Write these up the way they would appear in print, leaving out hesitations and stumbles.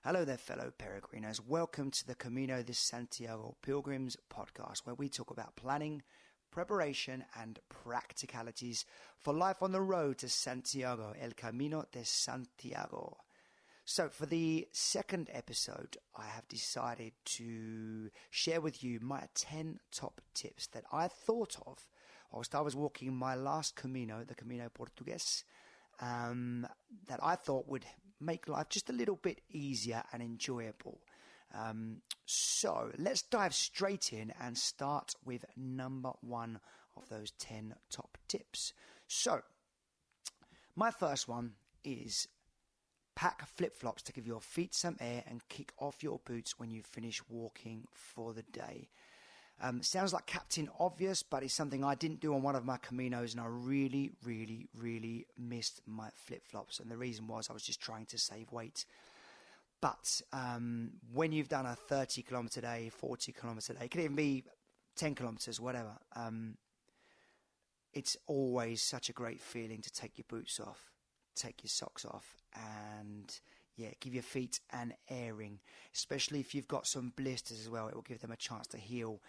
Hello there, fellow peregrinos. Welcome to the Camino de Santiago Pilgrims podcast, where we talk about planning, preparation, and practicalities for life on the road to Santiago, El Camino de Santiago. So for the second episode, I have decided to share with you my 10 top tips that I thought of whilst I was walking my last Camino, the Camino Portugues, that I thought would make life just a little bit easier and enjoyable. So let's dive straight in and start with number one of those 10 top tips. So my first one is pack flip-flops to give your feet some air and kick off your boots when you finish walking for the day. Sounds like Captain Obvious, but it's something I didn't do on one of my Caminos, and I really missed my flip-flops. And the reason was I was just trying to save weight. But when you've done a 30 kilometre day, 40 kilometre day, it could even be 10 kilometres, whatever, it's always such a great feeling to take your boots off, take your socks off, and give your feet an airing, especially if you've got some blisters as well. It will give them a chance to heal,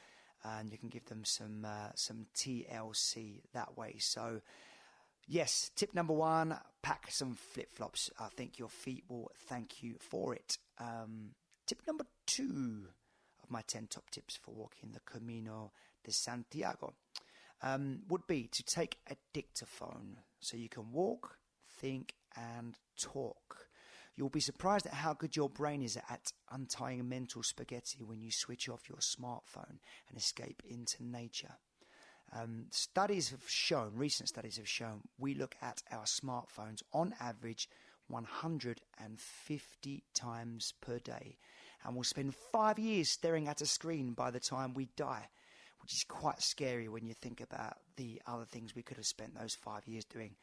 and you can give them some TLC that way. So yes, tip number one, pack some flip-flops. I think your feet will thank you for it. Tip number two of my 10 top tips for walking the Camino de Santiago would be to take a dictaphone so you can walk, think, and talk. You'll be surprised at how good your brain is at untying mental spaghetti when you switch off your smartphone and escape into nature. Recent studies have shown, we look at our smartphones on average 150 times per day, and we'll spend 5 years staring at a screen by the time we die, which is quite scary when you think about the other things we could have spent those 5 years doing.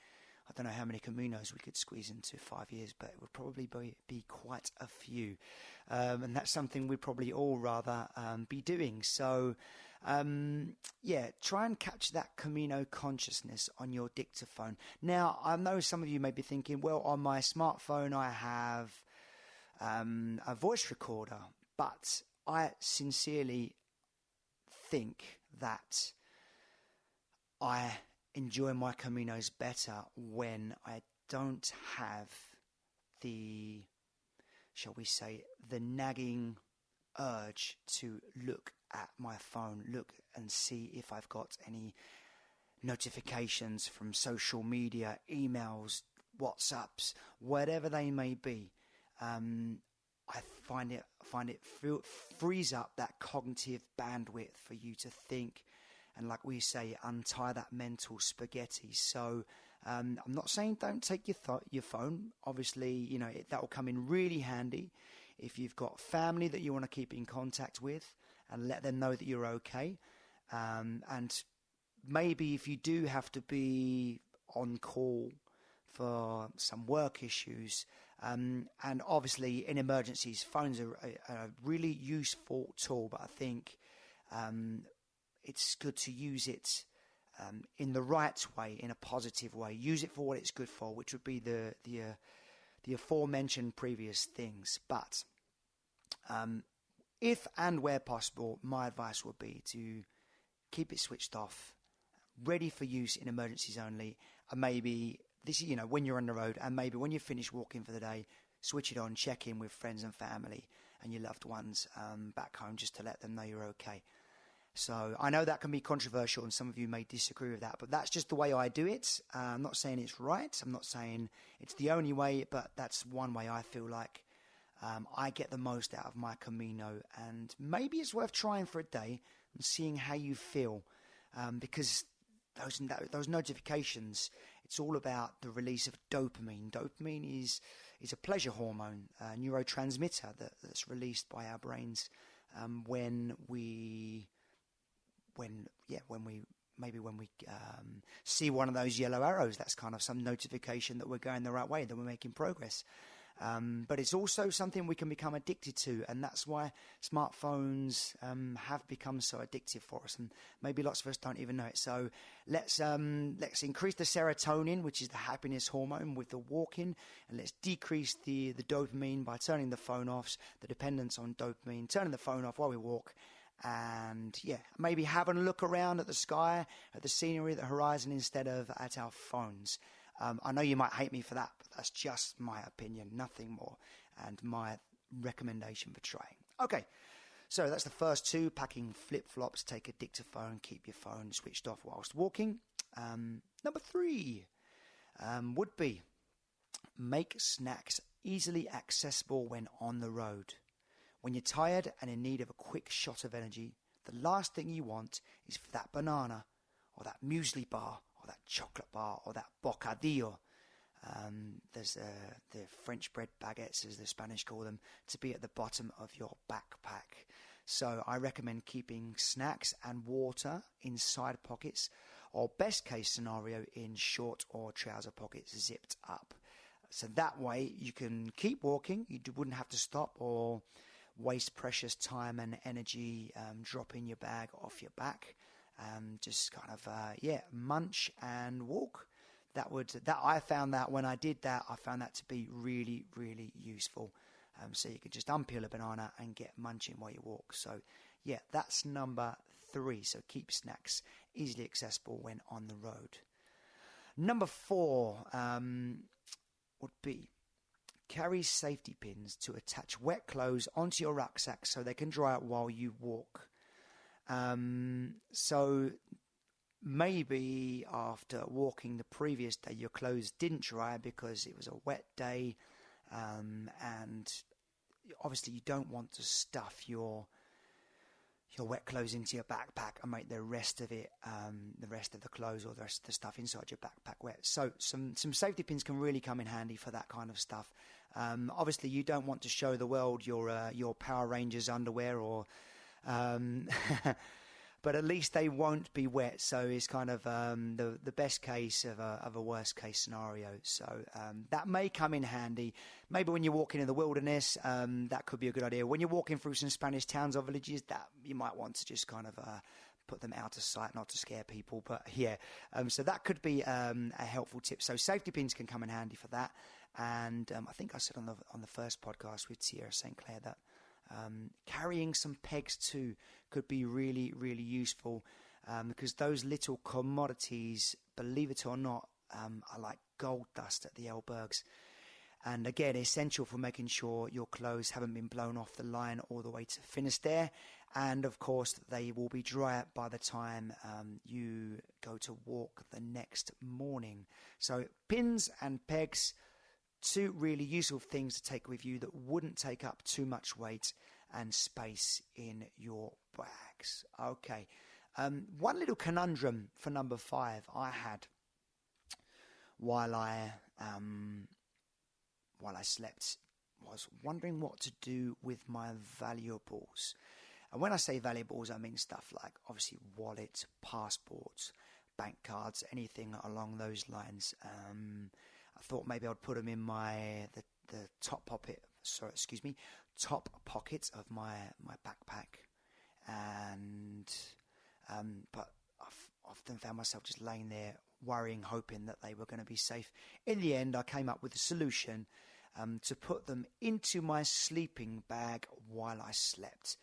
I don't know how many Caminos we could squeeze into 5 years, but it would probably be quite a few. And that's something we'd probably all rather be doing. So, try and catch that Camino consciousness on your dictaphone. Now, I know some of you may be thinking, well, on my smartphone I have a voice recorder, but I sincerely think that I enjoy my Caminos better when I don't have the, shall we say, the nagging urge to look at my phone, look and see if I've got any notifications from social media, emails, WhatsApps, whatever they may be. I find it frees up that cognitive bandwidth for you to think, and like we say, untie that mental spaghetti. So I'm not saying don't take your phone. Obviously, that will come in really handy if you've got family that you want to keep in contact with and let them know that you're okay. And maybe if you do have to be on call for some work issues, and obviously in emergencies, phones are a really useful tool, but I think it's good to use it in the right way, in a positive way. Use it for what it's good for, which would be the aforementioned previous things. But if and where possible, my advice would be to keep it switched off, ready for use in emergencies only, and maybe this, when you're on the road, and maybe when you finish walking for the day, switch it on, check in with friends and family and your loved ones back home, just to let them know you're okay. So I know that can be controversial and some of you may disagree with that, but that's just the way I do it. I'm not saying it's right. I'm not saying it's the only way, but that's one way I feel like I get the most out of my Camino. And maybe it's worth trying for a day and seeing how you feel, because those notifications, it's all about the release of dopamine. Dopamine is a pleasure hormone, a neurotransmitter that's released by our brains when we see one of those yellow arrows. That's kind of some notification that we're going the right way, that we're making progress. But it's also something we can become addicted to, and that's why smartphones have become so addictive for us, and maybe lots of us don't even know it. So let's increase the serotonin, which is the happiness hormone, with the walking, and let's decrease the dopamine by turning the phone off, the dependence on dopamine, turning the phone off while we walk. And maybe having a look around at the sky, at the scenery, the horizon, instead of at our phones. I know you might hate me for that, but that's just my opinion, nothing more, and my recommendation for trying. Okay, so that's the first two: packing flip-flops, take a dictaphone, keep your phone switched off whilst walking. Number 3 would be make snacks easily accessible when on the road. When you're tired and in need of a quick shot of energy, the last thing you want is for that banana or that muesli bar or that chocolate bar or that bocadillo. There's the French bread baguettes, as the Spanish call them, to be at the bottom of your backpack. So I recommend keeping snacks and water inside pockets, or best case scenario in short or trouser pockets zipped up. So that way you can keep walking, you wouldn't have to stop or waste precious time and energy dropping your bag off your back. Just kind of munch and walk. I found that when I did that, I found that to be really, really useful. So you could just unpeel a banana and get munching while you walk. So that's number 3. So keep snacks easily accessible when on the road. Number 4 would be carry safety pins to attach wet clothes onto your rucksack so they can dry out while you walk. So maybe after walking the previous day, your clothes didn't dry because it was a wet day, and obviously you don't want to stuff your wet clothes into your backpack and make the rest of it, the rest of the clothes or the rest of the stuff inside your backpack wet. So some safety pins can really come in handy for that kind of stuff. Obviously, you don't want to show the world your Power Rangers underwear, or but at least they won't be wet. So it's kind of the best case of a worst case scenario. So that may come in handy. Maybe when you're walking in the wilderness, that could be a good idea. When you're walking through some Spanish towns or villages, that you might want to just kind of put them out of sight, not to scare people. But so that could be a helpful tip. So safety pins can come in handy for that. And I think I said on the first podcast with Sierra St. Clair that carrying some pegs too could be really, really useful, because those little commodities, believe it or not, are like gold dust at the Elbergs. And again, essential for making sure your clothes haven't been blown off the line all the way to Finisterre. And of course, they will be dry by the time you go to walk the next morning. So pins and pegs, 2 really useful things to take with you that wouldn't take up too much weight and space in your bags. Okay. One little conundrum for number 5 I had while I slept was wondering what to do with my valuables. And when I say valuables, I mean stuff like obviously wallets, passports, bank cards, anything along those lines. I thought maybe I'd put them in the top pocket of my backpack, and but I've often found myself just laying there worrying, hoping that they were going to be safe. In the end, I came up with a solution to put them into my sleeping bag while I slept,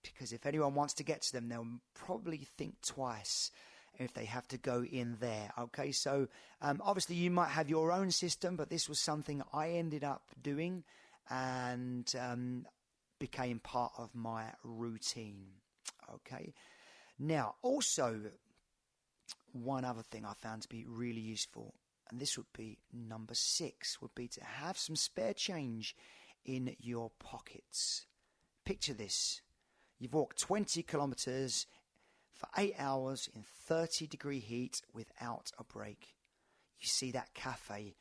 because if anyone wants to get to them, they'll probably think twice if they have to go in there. Okay, so obviously you might have your own system, but this was something I ended up doing and became part of my routine. Okay, now also one other thing I found to be really useful, and this would be number 6, would be to have some spare change in your pockets. Picture this: you've walked 20 kilometers for 8 hours in 30-degree heat without a break. You see that cafe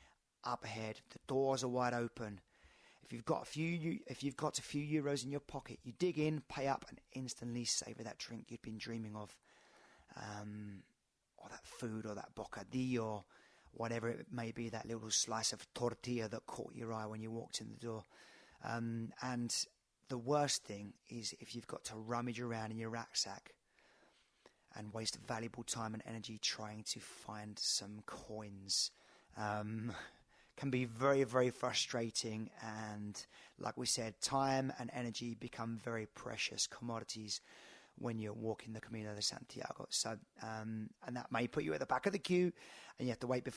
up ahead. The doors are wide open. If you've got a few euros in your pocket, you dig in, pay up, and instantly savor that drink you'd been dreaming of, or that food, or that bocadillo, whatever it may be, that little slice of tortilla that caught your eye when you walked in the door. And the worst thing is if you've got to rummage around in your rucksack and waste valuable time and energy trying to find some coins. Can be very, very frustrating, and like we said, time and energy become very precious commodities when you're walking the Camino de Santiago. So, and that may put you at the back of the queue, and you have to wait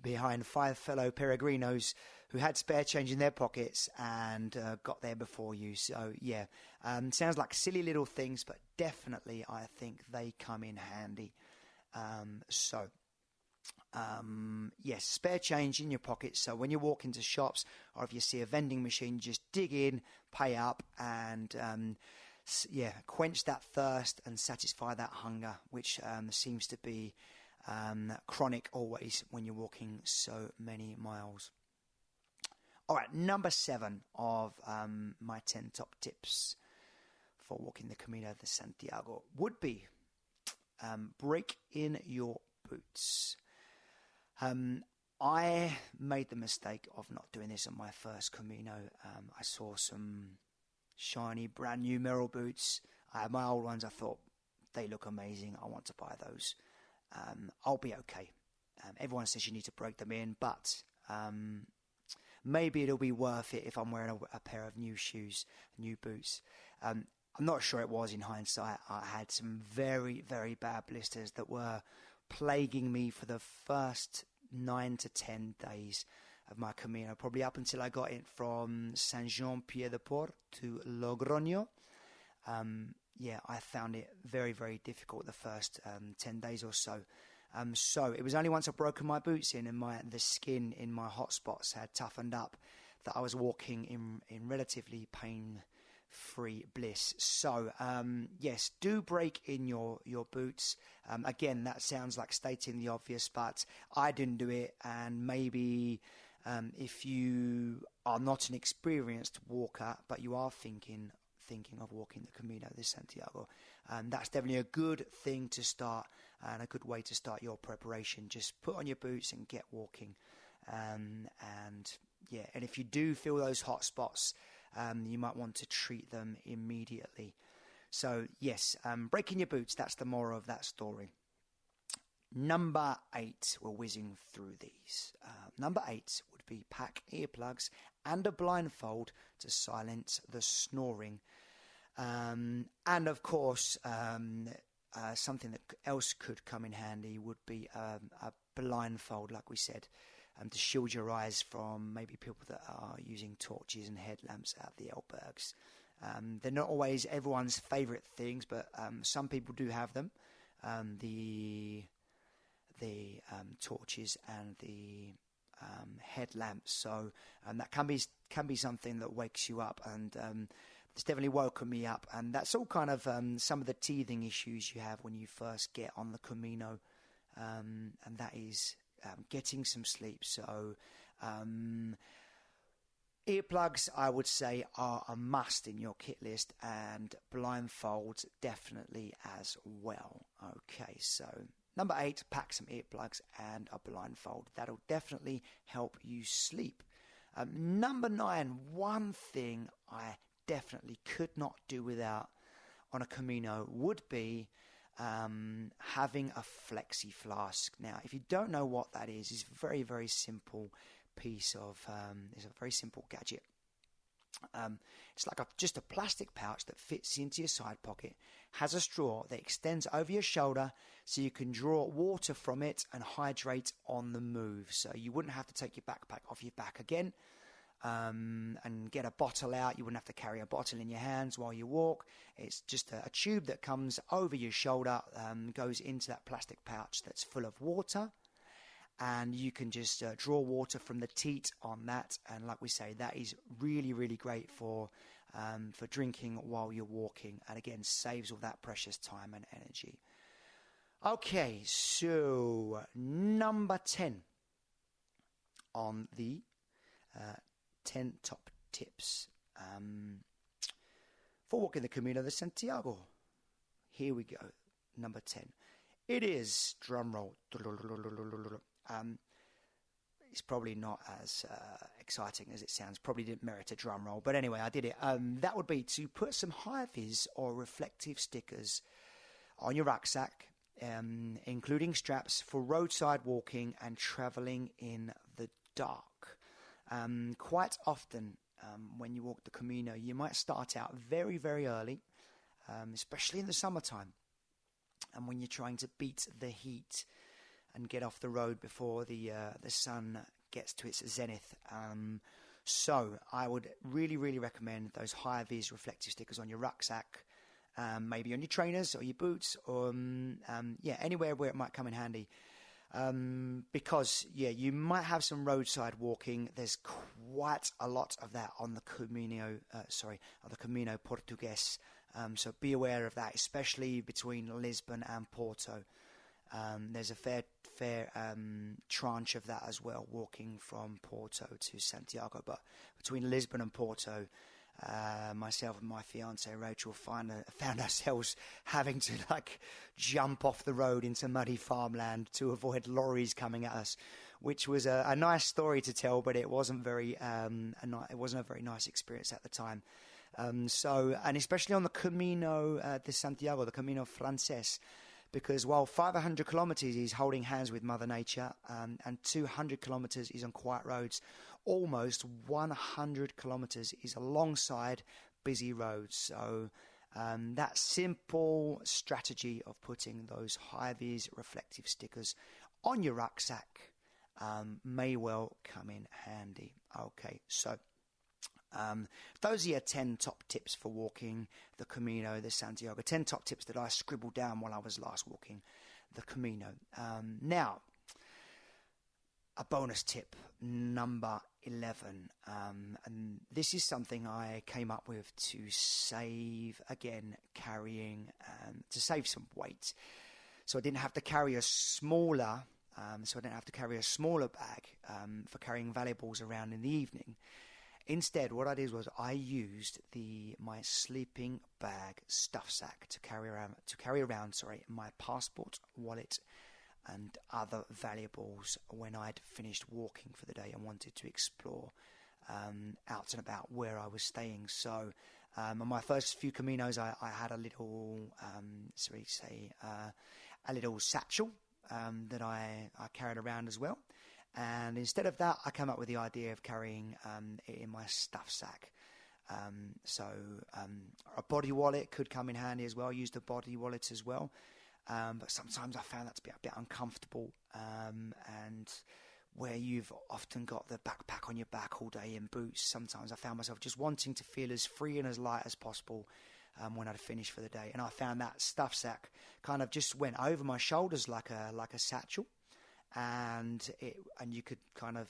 behind five fellow peregrinos who had spare change in their pockets and got there before you. So, yeah, sounds like silly little things, but definitely I think they come in handy. Yes, spare change in your pocket. So when you walk into shops or if you see a vending machine, just dig in, pay up, and quench that thirst and satisfy that hunger, which seems to be chronic always when you're walking so many miles. All right, number 7 of my 10 top tips for walking the Camino de Santiago would be break in your boots. I made the mistake of not doing this on my first Camino. I saw some shiny, brand new Merrell boots. I had my old ones. I thought, they look amazing. I want to buy those. I'll be okay. Everyone says you need to break them in, but maybe it'll be worth it if I'm wearing a pair of new shoes, new boots. I'm not sure it was in hindsight. I had some very, very bad blisters that were plaguing me for the first 9 to 10 days of my Camino, probably up until I got it from Saint-Jean-Pied-de-Port to Logroño. I found it very, very difficult the first 10 days or so. So it was only once I'd broken my boots in and the skin in my hot spots had toughened up that I was walking in relatively pain-free bliss. So, yes, do break in your boots. Again, that sounds like stating the obvious, but I didn't do it, and maybe if you are not an experienced walker, but you are thinking of walking the Camino de Santiago, that's definitely a good thing to start and a good way to start your preparation. Just put on your boots and get walking. And if you do feel those hot spots, you might want to treat them immediately. So yes, breaking your boots, that's the moral of that story. Number 8, we're whizzing through these. Number 8 would be pack earplugs and a blindfold to silence the snoring. And of course, something that else could come in handy would be a blindfold, like we said, to shield your eyes from maybe people that are using torches and headlamps at the albergues. They're not always everyone's favourite things, but some people do have them. The torches and the headlamps. So that can be something that wakes you up, and it's definitely woken me up. And that's all kind of some of the teething issues you have when you first get on the Camino, and that is getting some sleep. So earplugs, I would say, are a must in your kit list, and blindfolds definitely as well. Okay, so number 8, pack some earplugs and a blindfold. That'll definitely help you sleep. Number 9, one thing I definitely could not do without on a Camino would be having a flexi flask. Now, if you don't know what that is, it's a very, very simple piece of, it's a very simple gadget. It's like just a plastic pouch that fits into your side pocket, has a straw that extends over your shoulder so you can draw water from it and hydrate on the move. So you wouldn't have to take your backpack off your back again and get a bottle out. You wouldn't have to carry a bottle in your hands while you walk. It's just a tube that comes over your shoulder, goes into that plastic pouch that's full of water. And you can just draw water from the teat on that. And like we say, that is really, really great for drinking while you're walking. And again, saves all that precious time and energy. Okay, so number 10 on the 10 top tips for walking the Camino de Santiago. Here we go, number 10. It is, drum roll, It's probably not as exciting as it sounds. Probably didn't merit a drum roll. But anyway, I did it. That would be to put some high-vis or reflective stickers on your rucksack, including straps for roadside walking and travelling in the dark. Quite often, when you walk the Camino, you might start out very, very early, especially in the summertime. And when you're trying to beat the heat and get off the road before the sun gets to its zenith. So I would really, really recommend those high-vis reflective stickers on your rucksack, maybe on your trainers or your boots, or anywhere where it might come in handy. Because you might have some roadside walking. There's quite a lot of that on the Camino, the Camino Portugues. So be aware of that, especially between Lisbon and Porto. There's a fair tranche of that as well, walking from Porto to Santiago. But between Lisbon and Porto, myself and my fiance Rachel found ourselves having to jump off the road into muddy farmland to avoid lorries coming at us, which was a nice story to tell, but it wasn't a very nice experience at the time. And especially on the Camino de Santiago, the Camino Frances, because while 500 kilometers is holding hands with Mother Nature, and 200 kilometers is on quiet roads, almost 100 kilometers is alongside busy roads. So that simple strategy of putting those high-vis reflective stickers on your rucksack may well come in handy. Okay, so those are your 10 top tips for walking the Camino de Santiago. 10 top tips that I scribbled down while I was last walking the Camino. Now, a bonus tip, number 11. And this is something I came up with to save some weight. So I didn't have to carry a smaller bag for carrying valuables around in the evening. Instead, what I did was I used my sleeping bag stuff sack to carry around my passport, wallet, and other valuables when I'd finished walking for the day and wanted to explore out and about where I was staying. So on my first few Caminos, I had a little, a little satchel that I carried around as well. And instead of that, I came up with the idea of carrying it in my stuff sack. So a body wallet could come in handy as well. I used a body wallet as well. But sometimes I found that to be a bit uncomfortable. And where you've often got the backpack on your back all day in boots, sometimes I found myself just wanting to feel as free and as light as possible when I'd finished for the day. And I found that stuff sack kind of just went over my shoulders like a satchel. And you could kind of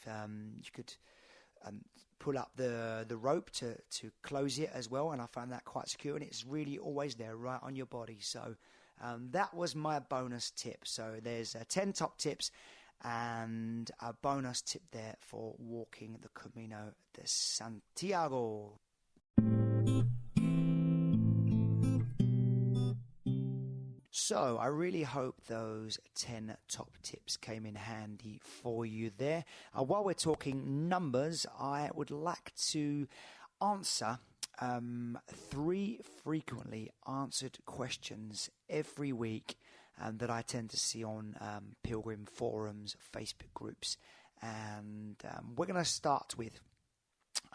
pull up the rope to close it as well, and I found that quite secure, and it's really always there right on your body. So that was my bonus tip. So there's 10 top tips and a bonus tip there for walking the Camino de Santiago. So I really hope those 10 top tips came in handy for you there. While we're talking numbers, I would like to answer 3 frequently answered questions every week that I tend to see on pilgrim forums, Facebook groups. And we're going to start with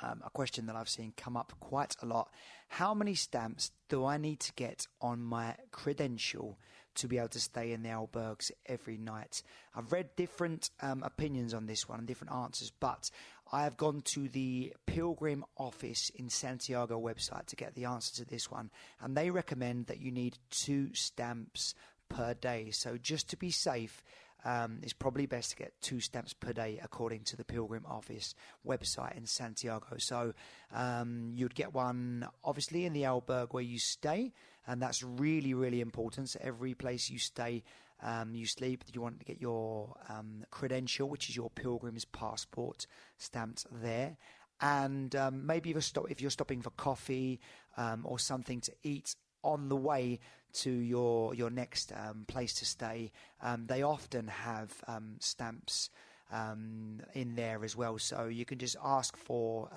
a question that I've seen come up quite a lot. How many stamps do I need to get on my credential to be able to stay in the albergues every night? I've read different opinions on this one and different answers, but I have gone to the Pilgrim Office in Santiago website to get the answer to this one, and they recommend that you need 2 stamps per day. So just to be safe, it's probably best to get 2 stamps per day according to the Pilgrim Office website in Santiago. So you'd get one obviously in the albergue where you stay, and that's really, really important. So every place you stay, you sleep, you want to get your credential, which is your pilgrim's passport, stamped there. And maybe if you're stopping for coffee or something to eat on the way to your next place to stay, they often have stamps in there as well. So you can just ask for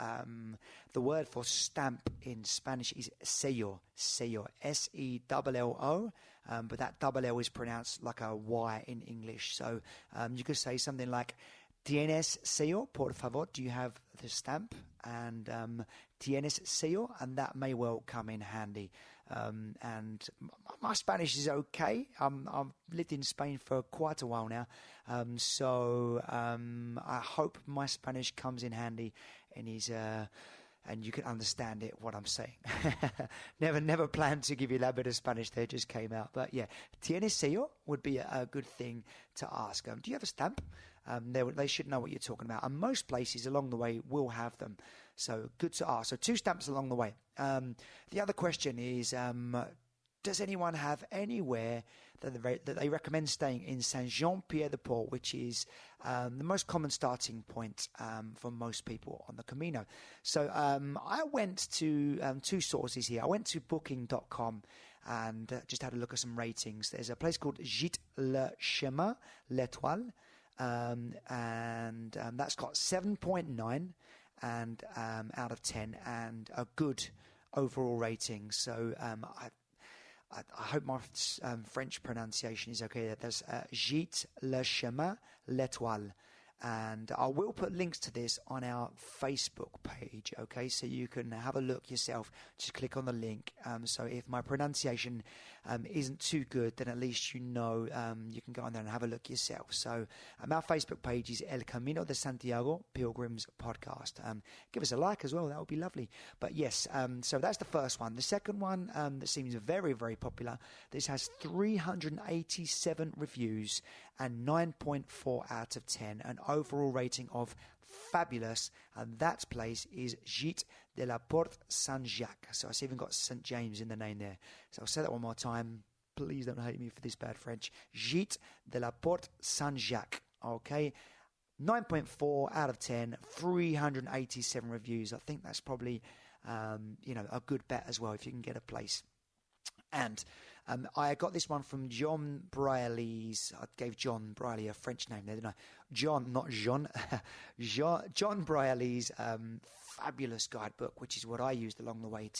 the word for stamp in Spanish is sello, SELLO, but that double L is pronounced like a Y in English. So you could say something like, ¿Tienes sello, por favor? Do you have the stamp? And ¿Tienes sello? And that may well come in handy. And my Spanish is okay. I've lived in Spain for quite a while now. So I hope my Spanish comes in handy and and you can understand it, what I'm saying. Never planned to give you that bit of Spanish there, just came out. But yeah, ¿Tienes sello? Would be a good thing to ask. Do you have a stamp? They should know what you're talking about. And most places along the way will have them. So good to ask. So 2 stamps along the way. The other question is, does anyone have anywhere that they recommend staying in Saint-Jean-Pied-de-Port, which is the most common starting point for most people on the Camino? So I went to 2 sources here. I went to booking.com and just had a look at some ratings. There's a place called Gîte le Chemin, l'Étoile, and that's got 7.9 and out of 10 and a good overall rating. So I hope my French pronunciation is okay. There's Gîte le Chemin, l'Étoile. And I will put links to this on our Facebook page, okay? So you can have a look yourself. Just click on the link. So if my pronunciation isn't too good, then at least you know you can go on there and have a look yourself. So our Facebook page is El Camino de Santiago Pilgrims Podcast. Give us a like as well. That would be lovely. But yes, so that's the first one. The second one that seems very, very popular. This has 387 reviews and 9.4 out of 10, an overall rating of fabulous, and that place is Gîte de la Porte Saint-Jacques. So it's even got St. James in the name there. So I'll say that one more time. Please don't hate me for this bad French. Gîte de la Porte Saint-Jacques. Okay, 9.4 out of 10, 387 reviews. I think that's probably a good bet as well if you can get a place. And I got this one from John Brierley's. I gave John Brierley a French name there, didn't I? John, not Jean. John Brierley's fabulous guidebook, which is what I used along the way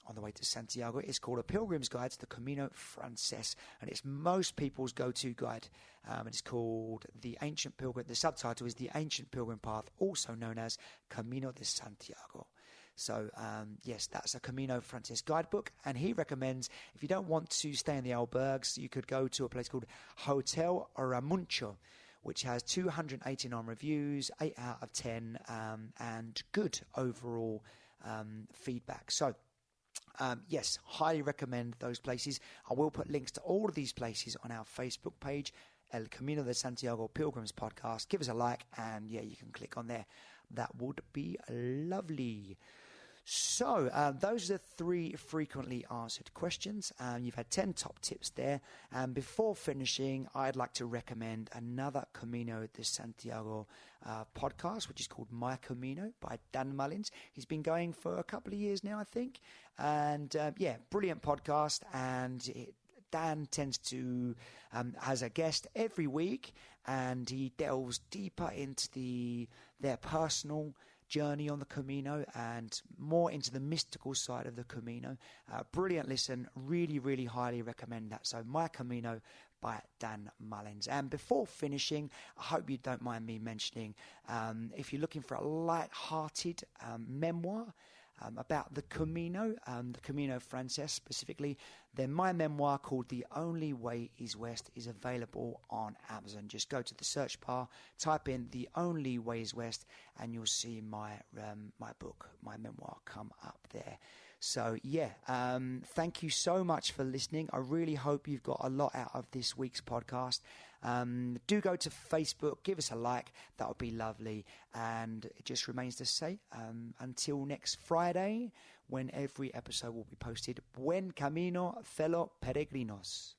on the way to Santiago. It's called A Pilgrim's Guide to the Camino Frances, and it's most people's go-to guide. And it's called The Ancient Pilgrim. The subtitle is The Ancient Pilgrim Path, also known as Camino de Santiago. So, yes, that's a Camino Frances guidebook. And he recommends, if you don't want to stay in the albergues, you could go to a place called Hotel Ramuncho, which has 289 reviews, 8 out of 10, and good overall feedback. So, yes, highly recommend those places. I will put links to all of these places on our Facebook page, El Camino de Santiago Pilgrims Podcast. Give us a like, and yeah, you can click on there. That would be lovely. So those are the 3 frequently answered questions. You've had 10 top tips there. And before finishing, I'd like to recommend another Camino de Santiago podcast, which is called My Camino by Dan Mullins. He's been going for a couple of years now, I think. And yeah, brilliant podcast. And Dan tends to has a guest every week, and he delves deeper into their personal journey on the Camino and more into the mystical side of the Camino. Brilliant listen, really, really highly recommend that. So My Camino by Dan Mullins. And before finishing, I hope you don't mind me mentioning, if you're looking for a light-hearted memoir about the Camino Frances specifically, then my memoir called The Only Way is West is available on Amazon. Just go to the search bar, type in The Only Way is West, and you'll see my book, my memoir come up there. So yeah, thank you so much for listening. I really hope you've got a lot out of this week's podcast. Do go to Facebook, give us a like, that would be lovely. And it just remains to say, until next Friday, when every episode will be posted, buen camino, fellow peregrinos.